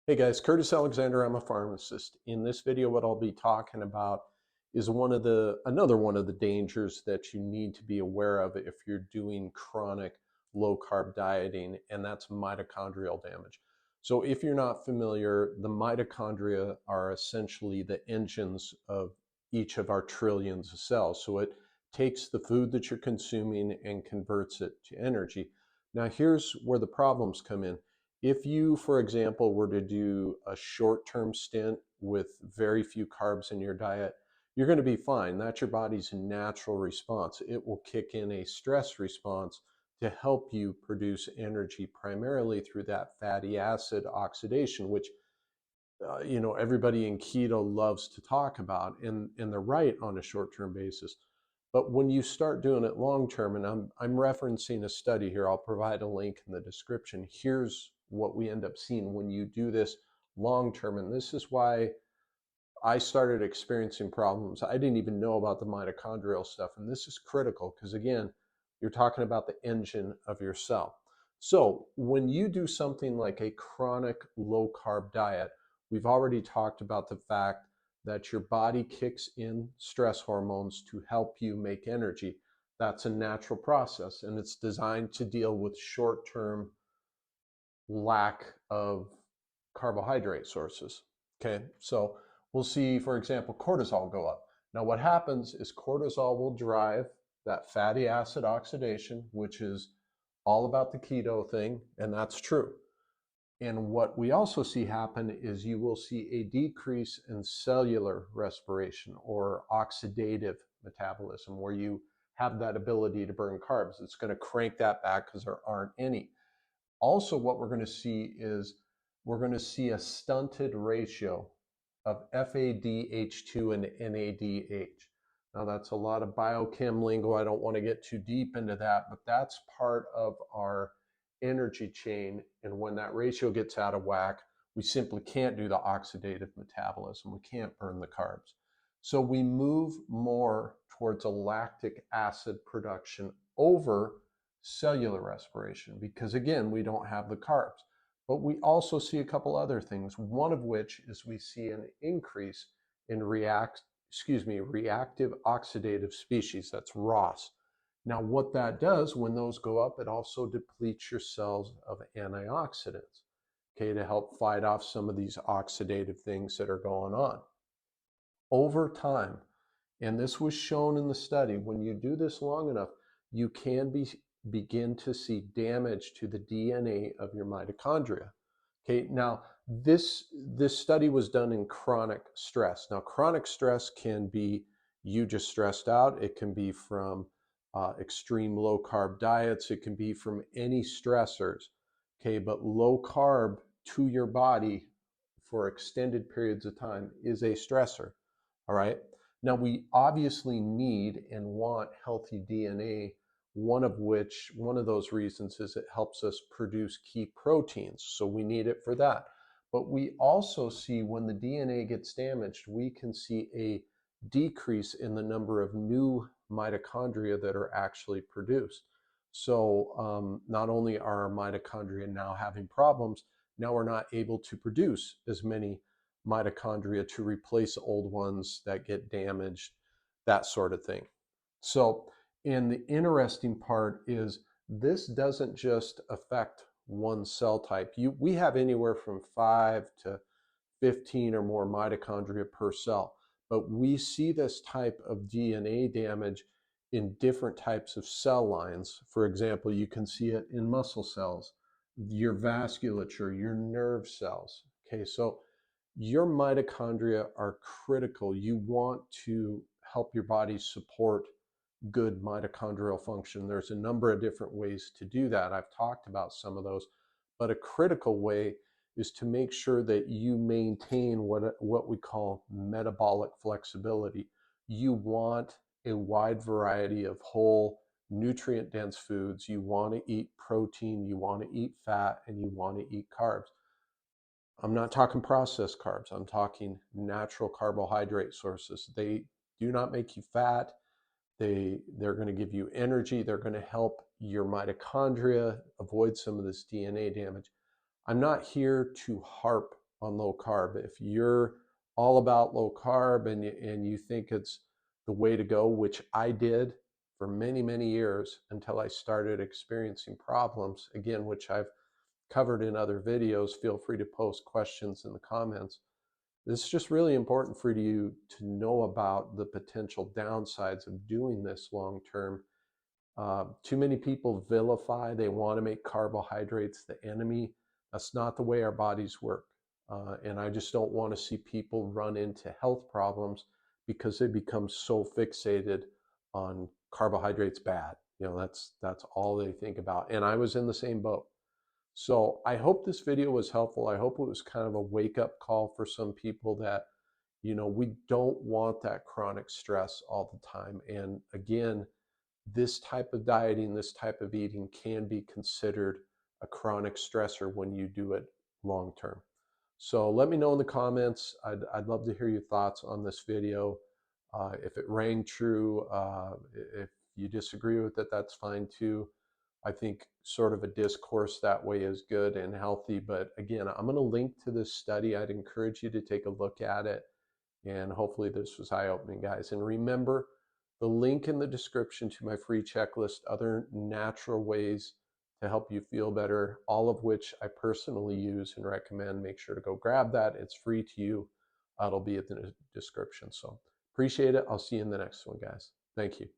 Hey guys, Curtis Alexander, I'm a pharmacist. In this video, what I'll be talking about is another one of the dangers that you need to be aware of if you're doing chronic low carb dieting, and that's mitochondrial damage. So if you're not familiar, the mitochondria are essentially the engines of each of our trillions of cells. So it takes the food that you're consuming and converts it to energy. Now here's where the problems come in. If you, for example, were to do a short-term stint with very few carbs in your diet, you're going to be fine. That's your body's natural response. It will kick in a stress response to help you produce energy primarily through that fatty acid oxidation, which everybody in keto loves to talk about, and they're right on a short-term basis. But when you start doing it long-term, and I'm referencing a study here, I'll provide a link in the description. Here's what we end up seeing when you do this long-term, and this is why I started experiencing problems. I didn't even know about the mitochondrial stuff, and this is critical because, again, you're talking about the engine of your cell. So when you do something like a chronic low-carb diet, we've already talked about the fact that your body kicks in stress hormones to help you make energy. That's a natural process, and it's designed to deal with short-term lack of carbohydrate sources. Okay, so we'll see, for example, cortisol go up. Now, what happens is cortisol will drive that fatty acid oxidation, which is all about the keto thing, and that's true. And what we also see happen is you will see a decrease in cellular respiration or oxidative metabolism, where you have that ability to burn carbs. It's going to crank that back because there aren't any. Also, what we're going to see is we're going to see a stunted ratio of FADH2 and NADH. Now, that's a lot of biochem lingo. I don't want to get too deep into that, but that's part of our energy chain. And when that ratio gets out of whack, we simply can't do the oxidative metabolism. We can't burn the carbs. So we move more towards a lactic acid production over cellular respiration because, again, we don't have the carbs. But we also see a couple other things, one of which is we see an increase in reactive oxidative species, that's ROS. Now, what that does when those go up, it also depletes your cells of antioxidants, okay, to help fight off some of these oxidative things that are going on. Over time, and this was shown in the study, when you do this long enough, you can begin to see damage to the DNA of your mitochondria. Okay, now this study was done in chronic stress. Now, chronic stress can be you just stressed out. It can be from extreme low carb diets. It can be from any stressors. Okay, but low carb to your body for extended periods of time is a stressor. All right. Now, we obviously need and want healthy DNA, one of those reasons is it helps us produce key proteins. So we need it for that. But we also see when the DNA gets damaged, we can see a decrease in the number of new mitochondria that are actually produced. So not only are our mitochondria now having problems, now we're not able to produce as many mitochondria to replace old ones that get damaged, that sort of thing. So, and the interesting part is this doesn't just affect one cell type. We have anywhere from 5 to 15 or more mitochondria per cell, but we see this type of DNA damage in different types of cell lines. For example, you can see it in muscle cells, your vasculature, your nerve cells. Okay, so your mitochondria are critical. You want to help your body support good mitochondrial function. There's a number of different ways to do that. I've talked about some of those, but a critical way is to make sure that you maintain what we call metabolic flexibility. You want a wide variety of whole nutrient-dense foods. You want to eat protein, you want to eat fat, and you want to eat carbs. I'm not talking processed carbs. I'm talking natural carbohydrate sources. They do not make you fat. They're going to give you energy. They're going to help your mitochondria avoid some of this DNA damage. I'm not here to harp on low carb. If you're all about low carb and you think it's the way to go, which I did for many, many years until I started experiencing problems, again, which I've covered in other videos, feel free to post questions in the comments. It's just really important for you to know about the potential downsides of doing this long term. Too many people vilify, they want to make carbohydrates the enemy. That's not the way our bodies work. And I just don't want to see people run into health problems because they become so fixated on carbohydrates bad. That's all they think about. And I was in the same boat. So I hope this video was helpful. I hope it was kind of a wake up call for some people that, we don't want that chronic stress all the time. And again, this type of dieting, this type of eating can be considered a chronic stressor when you do it long term. So let me know in the comments. I'd love to hear your thoughts on this video. If it rang true, if you disagree with it, that's fine too. I think sort of a discourse that way is good and healthy. But again, I'm going to link to this study. I'd encourage you to take a look at it. And hopefully this was eye-opening, guys. And remember, the link in the description to my free checklist, other natural ways to help you feel better, all of which I personally use and recommend. Make sure to go grab that. It's free to you. It'll be in the description. So appreciate it. I'll see you in the next one, guys. Thank you.